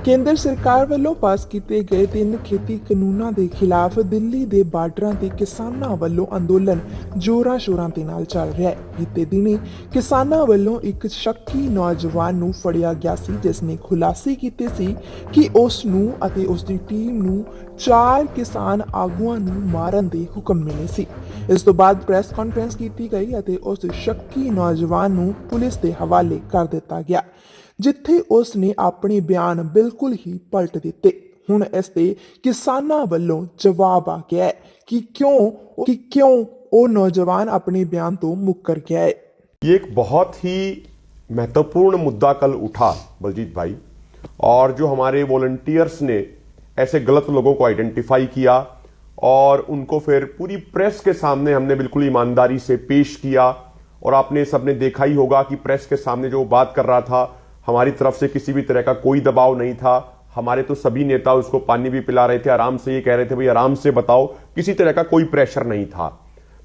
ਕੇਂਦਰ ਸਰਕਾਰ ਵੱਲੋਂ ਪਾਸ ਕੀਤੇ ਗਏ 3 ਖੇਤੀ ਕਾਨੂੰਨਾਂ ਦੇ ਖਿਲਾਫ ਦਿੱਲੀ ਦੇ ਬਾਰਡਰਾਂ ਤੇ ਕਿਸਾਨਾਂ ਵੱਲੋਂ ਅੰਦੋਲਨ ਜ਼ੋਰਾਂ ਸ਼ੋਰਾਂ ਦੇ ਨਾਲ ਚੱਲ ਰਿਹਾ ਹੈ। ਬੀਤੇ ਦਿਨੀ ਕਿਸਾਨਾਂ ਵੱਲੋਂ ਇੱਕ ਸ਼ੱਕੀ ਨੌਜਵਾਨ ਨੂੰ ਫੜਿਆ ਗਿਆ ਸੀ, ਜਿਸ ਨੇ ਖੁਲਾਸੇ ਕੀਤੇ ਸੀ ਕਿ ਉਸ ਨੂੰ ਅਤੇ ਉਸ ਦੀ ਟੀਮ ਨੂੰ 4 ਕਿਸਾਨ ਆਗੂਆਂ ਨੂੰ ਮਾਰਨ ਦੇ ਹੁਕਮ ਮਿਲੇ ਸੀ। ਇਸ ਤੋਂ ਬਾਅਦ ਪ੍ਰੈਸ ਕਾਨਫਰੰਸ ਕੀਤੀ ਗਈ ਅਤੇ ਉਸ ਸ਼ੱਕੀ ਨੌਜਵਾਨ ਨੂੰ ਪੁਲਿਸ ਦੇ ਹਵਾਲੇ ਕਰ ਦਿੱਤਾ ਗਿਆ, ਜਿੱਥੇ ਉਸ ਨੇ ਆਪਣੇ ਬਿਆਨ ਬਿਲਕੁਲ ਹੀ ਪਲਟ ਦਿੱਤੇ। ਹੁਣ ਇਸ ਤੇ ਕਿਸਾਨਾਂ ਵੱਲੋਂ ਜਵਾਬ ਆ ਗਿਆ ਹੈ ਕਿ ਕਿਉਂ ਉਹ नौजवान अपने बयान तो मुकर गया है। ये एक बहुत ही महत्वपूर्ण मुद्दा कल उठा बलजीत भाई, और जो हमारे वॉलंटियर्स ने ऐसे गलत लोगों को आइडेंटिफाई किया और उनको फिर पूरी प्रेस के सामने हमने बिल्कुल ईमानदारी से पेश किया। और आपने सबने देखा ही होगा कि प्रेस के सामने जो बात कर रहा था, हमारी तरफ से किसी भी तरह का कोई दबाव नहीं था। हमारे तो सभी नेता उसको पानी भी पिला रहे थे, आराम से ये कह रहे थे भाई आराम से बताओ, किसी तरह का कोई प्रेशर नहीं था।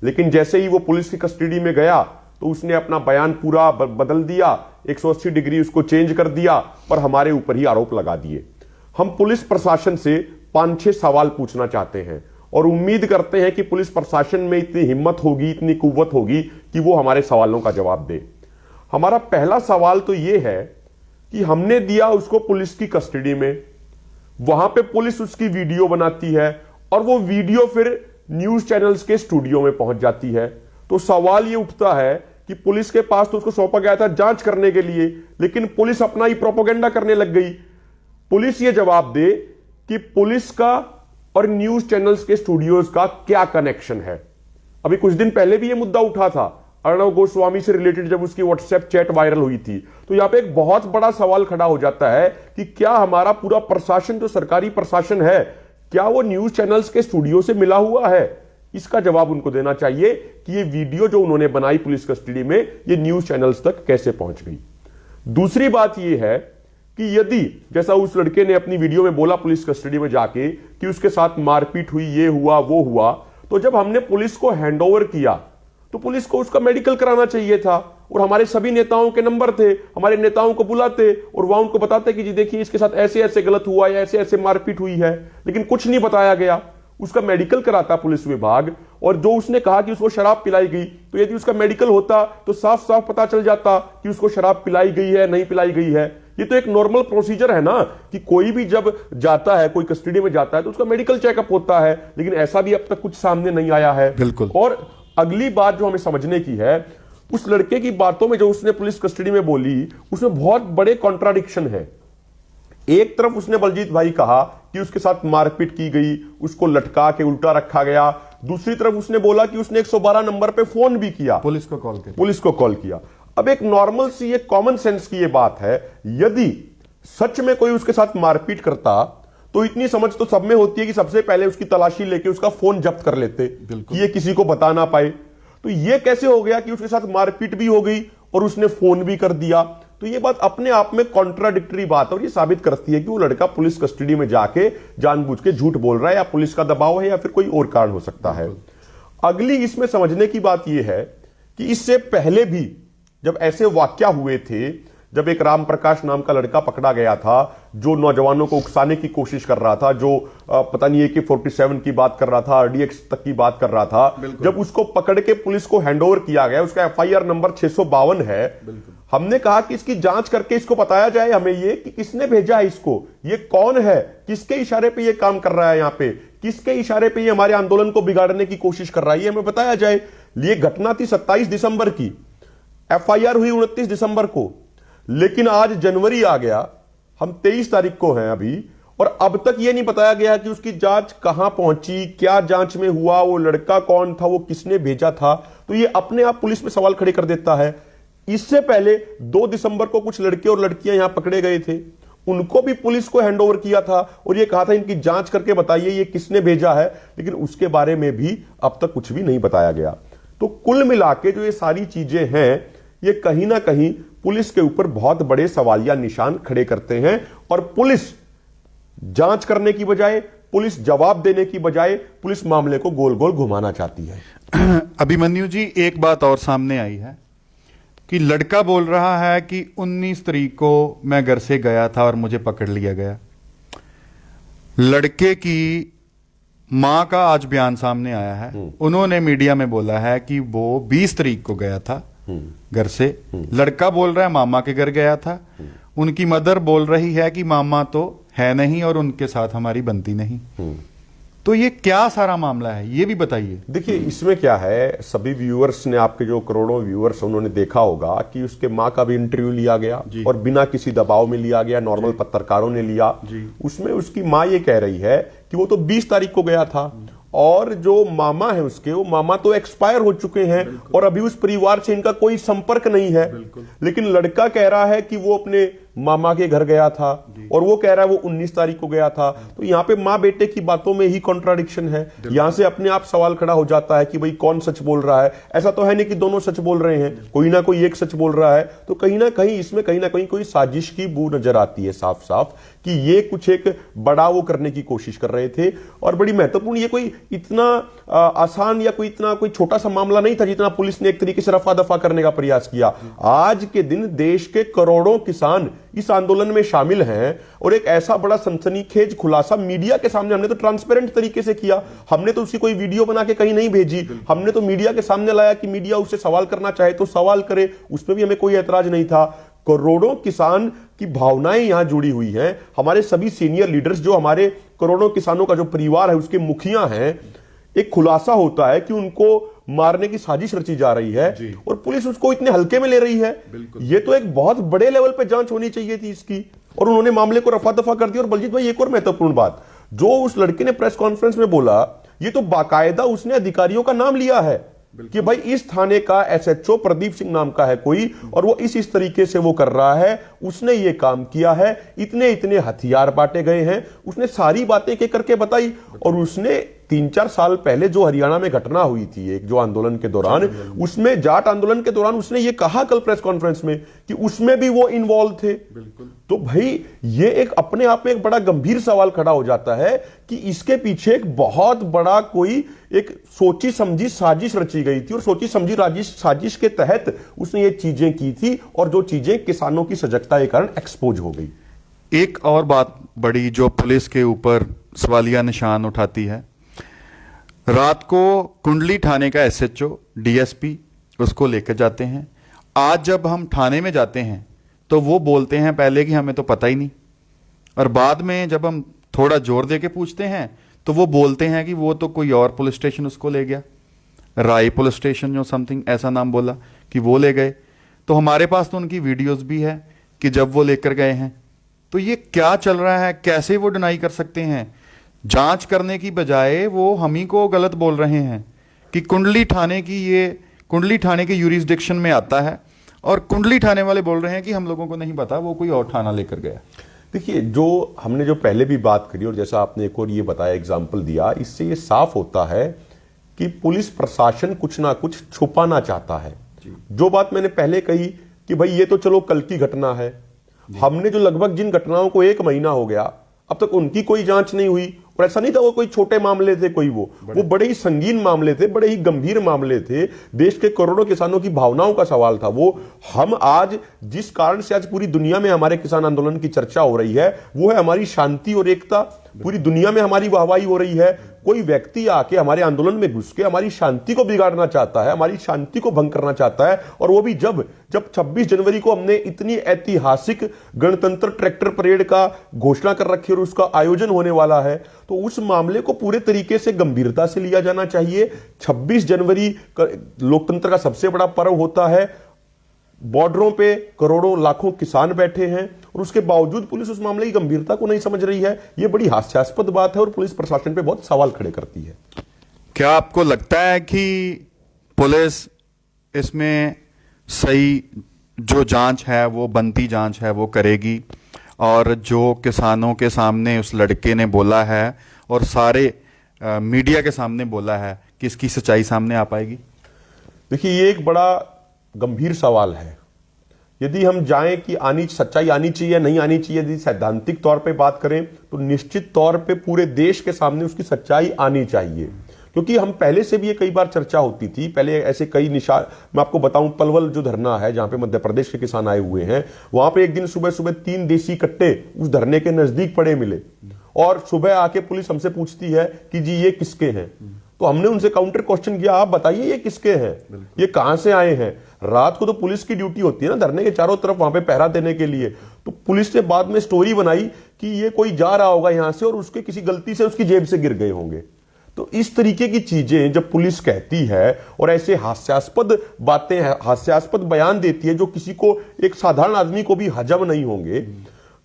लेकिन जैसे ही वो पुलिस की कस्टडी में गया तो उसने अपना बयान पूरा बदल दिया, 180 डिग्री उसको चेंज कर दिया और हमारे ऊपर ही आरोप लगा दिए। हम पुलिस प्रशासन से 5-6 सवाल पूछना चाहते हैं और उम्मीद करते हैं कि पुलिस प्रशासन में इतनी हिम्मत होगी, इतनी कुव्वत होगी कि वो हमारे सवालों का जवाब दे। हमारा पहला सवाल तो ये है कि हमने दिया उसको पुलिस की कस्टडी में, वहां पे पुलिस उसकी वीडियो बनाती है और वो वीडियो फिर न्यूज चैनल्स के स्टूडियो में पहुंच जाती है। तो सवाल ये उठता है कि पुलिस के पास तो उसको सौंपा गया था जांच करने के लिए, लेकिन पुलिस अपना ही प्रोपेगेंडा करने लग गई। पुलिस ये जवाब दे कि पुलिस का और न्यूज चैनल्स के स्टूडियोज का क्या कनेक्शन है। अभी कुछ दिन पहले भी ये मुद्दा उठा था अर्णव गोस्वामी से रिलेटेड, जब उसकी व्हाट्सएप चैट वायरल हुई थी। तो यहां पे एक बहुत बड़ा सवाल खड़ा हो जाता है कि क्या हमारा पूरा प्रशासन जो सरकारी प्रशासन है, क्या वो न्यूज चैनल्स के स्टूडियो से मिला हुआ है? इसका जवाब उनको देना चाहिए कि ये वीडियो जो उन्होंने बनाई पुलिस कस्टडी में, ये न्यूज चैनल्स तक कैसे पहुंच गई। दूसरी बात ये है कि यदि जैसा उस लड़के ने अपनी वीडियो में बोला पुलिस कस्टडी में जाके कि उसके साथ मारपीट हुई, ये हुआ वो हुआ, तो जब हमने पुलिस को हैंडओवर किया तो पुलिस को उसका मेडिकल कराना चाहिए था। और हमारे सभी नेताओं के नंबर थे, हमारे नेताओं को बुलाते और वहां उनको बताते कि जी देखिए इसके साथ ऐसे ऐसे गलत हुआ या ऐसे ऐसे मारपीट हुई है, लेकिन कुछ नहीं बताया गया। उसका मेडिकल कराता पुलिस विभाग, और जो उसने कहा कि उसको शराब पिलाई गई, तो यदि उसका मेडिकल होता तो साफ साफ पता चल जाता कि उसको शराब पिलाई गई है नहीं पिलाई गई है। ये तो एक नॉर्मल प्रोसीजर है ना कि कोई भी जब जाता है, कोई कस्टडी में जाता है तो उसका मेडिकल चेकअप होता है, लेकिन ऐसा भी अब तक कुछ सामने नहीं आया है। बिल्कुल। और अगली बात जो हमें समझने की है, उस लड़के की बातों में जो उसने पुलिस कस्टडी में बोली, उसमें बहुत बड़े कॉन्ट्राडिक्शन है। एक तरफ उसने बलजीत भाई कहा कि उसके साथ मारपीट की गई, उसको लटका के उल्टा रखा गया। दूसरी तरफ उसने बोला कि उसने 112 नंबर पे फोन भी किया, पुलिस को कॉल किया। अब एक नॉर्मल सी, एक कॉमन सेंस की ये बात है, यदि सच में कोई उसके साथ मारपीट करता तो इतनी समझ तो सब में होती है कि सबसे पहले उसकी तलाशी लेके उसका फोन जब्त कर लेते कि ये किसी को बता ना पाए। तो ये कैसे हो गया कि उसके साथ मारपीट भी हो गई और उसने फोन भी कर दिया? तो ये बात अपने आप में कॉन्ट्राडिक्टरी बात है और ये साबित करती है कि वो लड़का पुलिस कस्टडी में जाके जानबूझ के झूठ बोल रहा है, या पुलिस का दबाव है या फिर कोई और कारण हो सकता है। अगली इसमें समझने की बात यह है कि इससे पहले भी जब ऐसे वाकया हुए थे, जब एक राम प्रकाश नाम का लड़का पकड़ा गया था जो नौजवानों को उकसाने की कोशिश कर रहा था, जो पता नहीं AK-47 की बात कर रहा था, RDX तक की बात कर रहा था, जब उसको पकड़ के पुलिस को हैंडओवर किया गया, उसका FIR नंबर 652 है। हमने कहा कि इसकी जांच करके इसको बताया जाए हमें ये कि किसने भेजा है इसको, ये कौन है, किसके इशारे पे ये काम कर रहा है, यहाँ पे किसके इशारे पे ये हमारे आंदोलन को बिगाड़ने की कोशिश कर रहा है, ये हमें बताया जाए। ये घटना थी 27 दिसंबर की, FIR हुई 29 दिसंबर को, लेकिन आज जनवरी आ गया, हम 23 तारीख को हैं अभी, और अब तक यह नहीं बताया गया कि उसकी जांच कहां पहुंची, क्या जांच में हुआ, वो लड़का कौन था, वो किसने भेजा था। तो ये अपने आप पुलिस में सवाल खड़े कर देता है। इससे पहले 2 दिसंबर को कुछ लड़के और लड़कियां यहां पकड़े गए थे, उनको भी पुलिस को हैंडओवर किया था और ये कहा था इनकी जांच करके बताइए ये किसने भेजा है, लेकिन उसके बारे में भी अब तक कुछ भी नहीं बताया गया। तो कुल मिला के जो ये सारी चीजें हैं, ये कहीं ना कहीं पुलिस के ऊपर बहुत बड़े सवालिया निशान खड़े करते हैं, और पुलिस जांच करने की बजाय, पुलिस जवाब देने की बजाय, पुलिस मामले को गोल गोल घुमाना चाहती है। अभिमन्यु जी, एक बात और सामने आई है कि लड़का बोल रहा है कि 19 तारीख को मैं घर से गया था और मुझे पकड़ लिया गया। लड़के की मां का आज बयान सामने आया है। उन्होंने मीडिया में बोला है कि वो 20 तारीख को गया था घर से। लड़का बोल रहा है मामा के घर गया था। उनकी मदर बोल रही है कि मामा तो है नहीं और उनके साथ हमारी बनती नहीं। तो ये क्या सारा मामला है, ये भी बताइए। देखिए इसमें क्या है, सभी व्यूअर्स ने, आपके जो करोड़ों व्यूअर्स उन्होंने देखा होगा कि उसके माँ का भी इंटरव्यू लिया गया और बिना किसी दबाव में लिया गया, नॉर्मल पत्रकारों ने लिया। उसमें उसकी माँ ये कह रही है कि वो तो 20 तारीख को गया था और जो मामा है उसके, वो मामा तो एक्सपायर हो चुके हैं और अभी उस परिवार से इनका कोई संपर्क नहीं है। लेकिन लड़का कह रहा है कि वो अपने मामा के घर गया था और वो कह रहा है वो 19 तारीख को गया था। तो यहाँ पे माँ बेटे की बातों में ही कॉन्ट्राडिक्शन है। यहाँ से अपने आप सवाल खड़ा हो जाता है कि भाई कौन सच बोल रहा है। ऐसा तो है नहीं कि दोनों सच बोल रहे हैं, कोई ना कोई एक सच बोल रहा है। तो कहीं ना कहीं इसमें कहीं ना कहीं कोई साजिश की बू नजर आती है साफ साफ कि ये कुछ एक बड़ा वो करने की कोशिश कर रहे थे। और बड़ी महत्वपूर्ण, ये कोई इतना आसान या कोई इतना कोई छोटा सा मामला नहीं था जितना पुलिस ने एक तरीके से रफा दफा करने का प्रयास किया। आज के दिन देश के करोड़ों किसान इस आंदोलन में शामिल हैं और एक ऐसा बड़ा सनसनीखेज खुलासा मीडिया के सामने हमने तो ट्रांसपेरेंट तरीके से किया। हमने तो उसकी कोई वीडियो बना के कहीं नहीं भेजी, हमने तो मीडिया के सामने लाया कि मीडिया उससे सवाल करना चाहे तो सवाल करे, उसमें भी हमें कोई ऐतराज नहीं था। करोड़ों किसान की भावनाएं यहां जुड़ी हुई हैं। हमारे सभी सीनियर लीडर्स, जो हमारे करोड़ों किसानों का जो परिवार है उसके मुखिया हैं, एक खुलासा होता है कि उनको मारने की साजिश रची जा रही है और पुलिस उसको इतने हल्के में ले रही है। ये तो एक बहुत बड़े लेवल पे जांच होनी चाहिए थी इसकी, और उन्होंने मामले को रफा दफा कर दिया। और बलजीत भाई, एक और महत्वपूर्ण बात जो उस लड़के ने प्रेस कॉन्फ्रेंस में बोला, ये तो बाकायदा उसने अधिकारियों का नाम लिया है कि भाई इस थाने का एसएचओ प्रदीप सिंह नाम का है कोई, और वो इस तरीके से वो कर रहा है, उसने ये काम किया है, इतने इतने हथियार बांटे गए हैं। उसने सारी बातें एक एक करके बताई। और उसने 3-4 साल पहले जो हरियाणा में घटना हुई थी एक जो आंदोलन के दौरान, उसमें जाट आंदोलन के दौरान उसने ये कहा कल प्रेस कॉन्फ्रेंस में कि उसमें भी वो इन्वॉल्व थे। तो भाई ये एक अपने आप में एक बड़ा गंभीर सवाल खड़ा हो जाता है कि इसके पीछे एक बहुत बड़ा कोई एक सोची समझी साजिश रची गई थी और सोची समझी साजिश के तहत उसने ये चीजें की थी और जो चीजें किसानों की सजगता के कारण एक्सपोज हो गई। एक और बात बड़ी जो पुलिस के ऊपर सवालिया निशान उठाती है, रात को कुंडली थाने का एसएचओ डीएसपी उसको लेकर जाते हैं। आज जब हम थाने में जाते हैं तो वो बोलते हैं पहले कि हमें तो पता ही नहीं, और बाद में जब हम थोड़ा जोर दे के पूछते हैं तो वो बोलते हैं कि वो तो कोई और पुलिस स्टेशन उसको ले गया, राय पुलिस स्टेशन जो समथिंग ऐसा नाम बोला कि वो ले गए। तो हमारे पास तो उनकी वीडियोस भी है कि जब वो लेकर गए हैं। तो ये क्या चल रहा है, कैसे वो डिनाई कर सकते हैं? जांच करने की बजाय वो हम ही को गलत बोल रहे हैं कि कुंडली थाने की, ये कुंडली थाने के यूरिसडिक्शन में आता है, और कुंडली थाने वाले बोल रहे हैं कि हम लोगों को नहीं पता, वो कोई और थाना लेकर गया। देखिए, जो हमने जो पहले भी बात करी और जैसा आपने एक और ये बताया, एग्जाम्पल दिया, इससे ये साफ होता है कि पुलिस प्रशासन कुछ ना कुछ छुपाना चाहता है। जो बात मैंने पहले कही कि भाई ये तो चलो कल की घटना है, हमने जो लगभग जिन घटनाओं को 1 महीना हो गया अब तक उनकी कोई जांच नहीं हुई, और ऐसा नहीं था वो कोई छोटे मामले थे, कोई वो बड़े ही संगीन मामले थे, बड़े ही गंभीर मामले थे, देश के करोड़ों किसानों की भावनाओं का सवाल था वो। हम आज जिस कारण से आज पूरी दुनिया में हमारे किसान आंदोलन की चर्चा हो रही है वो है हमारी शांति और एकता। पूरी दुनिया में हमारी वाहवाही हो रही है। कोई व्यक्ति आके हमारे आंदोलन में घुस के हमारी शांति को बिगाड़ना चाहता है, हमारी शांति को भंग करना चाहता है, और वो भी जब 26 जनवरी को हमने इतनी ऐतिहासिक गणतंत्र ट्रैक्टर परेड का घोषणा कर रखी और उसका आयोजन होने वाला है, तो उस मामले को पूरे तरीके से गंभीरता से लिया जाना चाहिए। 26 जनवरी लोकतंत्र का सबसे बड़ा पर्व होता है। बॉर्डरों पे करोड़ों लाखों किसान बैठे हैं और उसके बावजूद पुलिस उस मामले की गंभीरता को नहीं समझ रही है। यह बड़ी हास्यास्पद बात है और पुलिस प्रशासन पे बहुत सवाल खड़े करती है। क्या आपको लगता है कि पुलिस इसमें सही जो जांच है, वो बनती जांच है, वो करेगी, और जो किसानों के सामने उस लड़के ने बोला है और सारे मीडिया के सामने बोला है कि इसकी सच्चाई सामने आ पाएगी? देखिए, ये एक बड़ा गंभीर सवाल है। यदि हम जाएं कि सच्चाई आनी चाहिए या नहीं आनी चाहिए, यदि सैद्धांतिक तौर पे बात करें तो निश्चित तौर पे पूरे देश के सामने उसकी सच्चाई आनी चाहिए, क्योंकि हम पहले से भी ये कई बार चर्चा होती थी। पहले ऐसे कई निशान, मैं आपको बताऊं, पलवल जो धरना है जहां पे मध्य प्रदेश के किसान आए हुए हैं, वहां पे एक दिन सुबह सुबह 3 देसी कट्टे उस धरने के नजदीक पड़े मिले और सुबह आके पुलिस हमसे पूछती है कि जी ये किसके हैं, तो हमने उनसे काउंटर क्वेश्चन किया, आप बताइए ये किसके हैं, ये कहां से आए हैं। रात को तो पुलिस की ड्यूटी होती है ना धरने के चारों तरफ वहां पे पहरा देने के लिए, तो पुलिस ने बाद में स्टोरी बनाई कि ये कोई जा रहा होगा यहां से और उसके किसी गलती से उसकी जेब से गिर गए होंगे। तो इस तरीके की चीजें जब पुलिस कहती है और ऐसे हास्यास्पद बातें, हास्यास्पद बयान देती है जो किसी को, एक साधारण आदमी को भी हजम नहीं होंगे,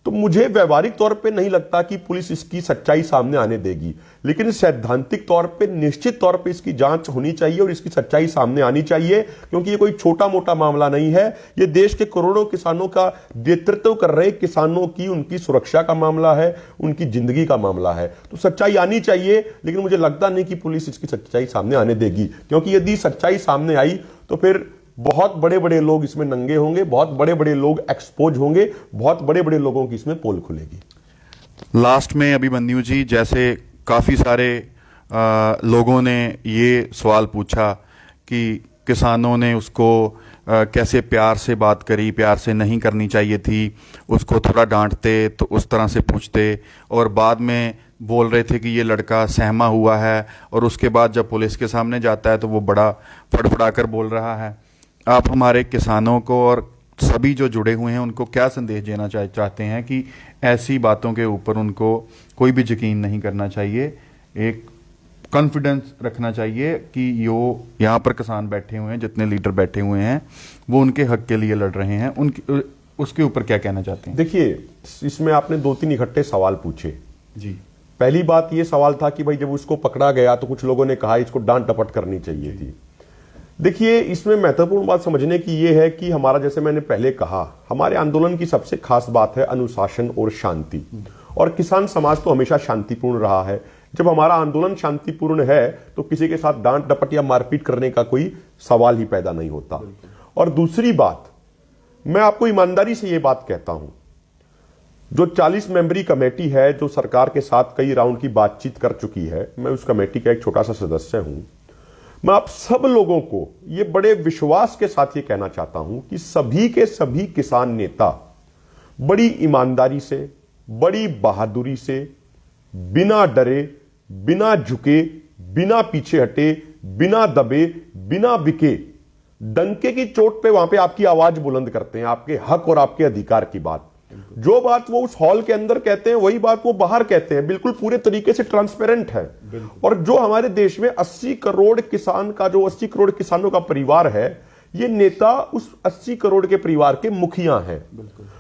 तो मुझे व्यवहारिक तौर पे नहीं लगता कि पुलिस इसकी सच्चाई सामने आने देगी। लेकिन सैद्धांतिक तौर पे निश्चित तौर पे इसकी जांच होनी चाहिए और इसकी सच्चाई सामने आनी चाहिए, क्योंकि ये कोई छोटा मोटा मामला नहीं है। ये देश के करोड़ों किसानों का नेतृत्व कर रहे किसानों की, उनकी सुरक्षा का मामला है, उनकी जिंदगी का मामला है। तो सच्चाई आनी चाहिए, लेकिन मुझे लगता नहीं कि पुलिस इसकी सच्चाई सामने आने देगी, क्योंकि यदि सच्चाई सामने आई तो फिर बहुत बड़े बड़े लोग इसमें नंगे होंगे, बहुत बड़े बड़े लोग एक्सपोज होंगे, बहुत बड़े बड़े लोगों की इसमें पोल खुलेगी। लास्ट में अभिमन्यु जी, जैसे काफ़ी सारे लोगों ने ये सवाल पूछा कि किसानों ने उसको कैसे प्यार से बात करी, प्यार से नहीं करनी चाहिए थी, उसको थोड़ा डांटते तो उस तरह से पूछते, और बाद में बोल रहे थे कि ये लड़का सहमा हुआ है, और उसके बाद जब पुलिस के सामने जाता है तो वो बड़ा फड़फड़ा कर बोल रहा है। आप हमारे किसानों को और सभी जो जुड़े हुए हैं उनको क्या संदेश देना चाहते हैं कि ऐसी बातों के ऊपर उनको कोई भी यकीन नहीं करना चाहिए, एक कॉन्फिडेंस रखना चाहिए कि यो यहाँ पर किसान बैठे हुए हैं, जितने लीडर बैठे हुए हैं वो उनके हक के लिए लड़ रहे हैं, उनके उसके ऊपर क्या कहना चाहते हैं? देखिए, इसमें आपने 2-3 इकट्ठे सवाल पूछे जी। पहली बात ये सवाल था कि भाई जब उसको पकड़ा गया तो कुछ लोगों ने कहा इसको डांट डपट करनी चाहिए थी। देखिए, इसमें महत्वपूर्ण बात समझने की ये है कि हमारा, जैसे मैंने पहले कहा, हमारे आंदोलन की सबसे खास बात है अनुशासन और शांति, और किसान समाज तो हमेशा शांतिपूर्ण रहा है। जब हमारा आंदोलन शांतिपूर्ण है तो किसी के साथ डांट डपट या मारपीट करने का कोई सवाल ही पैदा नहीं होता। और दूसरी बात, मैं आपको ईमानदारी से ये बात कहता हूं, जो 40 मेंबरी कमेटी है जो सरकार के साथ कई राउंड की बातचीत कर चुकी है, मैं उस कमेटी का एक छोटा सा सदस्य हूं। मैं आप सब लोगों को ये बड़े विश्वास के साथ ये कहना चाहता हूं कि सभी के सभी किसान नेता बड़ी ईमानदारी से, बड़ी बहादुरी से, बिना डरे, बिना झुके, बिना पीछे हटे, बिना दबे, बिना बिके, डंके की चोट पे वहां पे आपकी आवाज बुलंद करते हैं, आपके हक और आपके अधिकार की बात। जो बात वो उस हॉल के अंदर कहते हैं वही बात वो बाहर कहते हैं, बिल्कुल पूरे तरीके से ट्रांसपेरेंट है। और जो हमारे देश में 80 करोड़ किसान का, जो 80 करोड़ किसानों का परिवार है, ये नेता उस 80 करोड़ के परिवार के मुखिया हैं।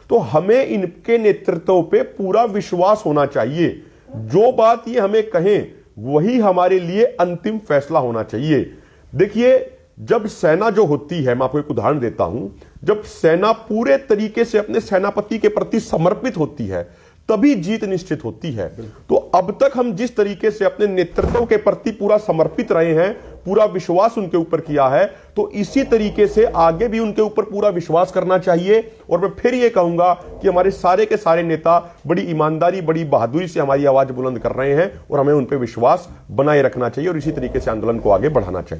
तो हमें इनके नेतृत्व पे पूरा विश्वास होना चाहिए। जो बात ये हमें कहें वही हमारे लिए अंतिम फैसला होना चाहिए। देखिए, जब सेना जो होती है, मैं आपको एक उदाहरण देता हूं, जब सेना पूरे तरीके से अपने सेनापति के प्रति समर्पित होती है तभी जीत निश्चित होती है। तो अब तक हम जिस तरीके से अपने नेतृत्व के प्रति पूरा समर्पित रहे हैं, पूरा विश्वास उनके ऊपर किया है, तो इसी तरीके से आगे भी उनके ऊपर पूरा विश्वास करना चाहिए। और मैं फिर ये कहूंगा कि हमारे सारे के सारे नेता बड़ी ईमानदारी, बड़ी बहादुरी से हमारी आवाज बुलंद कर रहे हैं और हमें उन पर विश्वास बनाए रखना चाहिए और इसी तरीके से आंदोलन को आगे बढ़ाना चाहिए।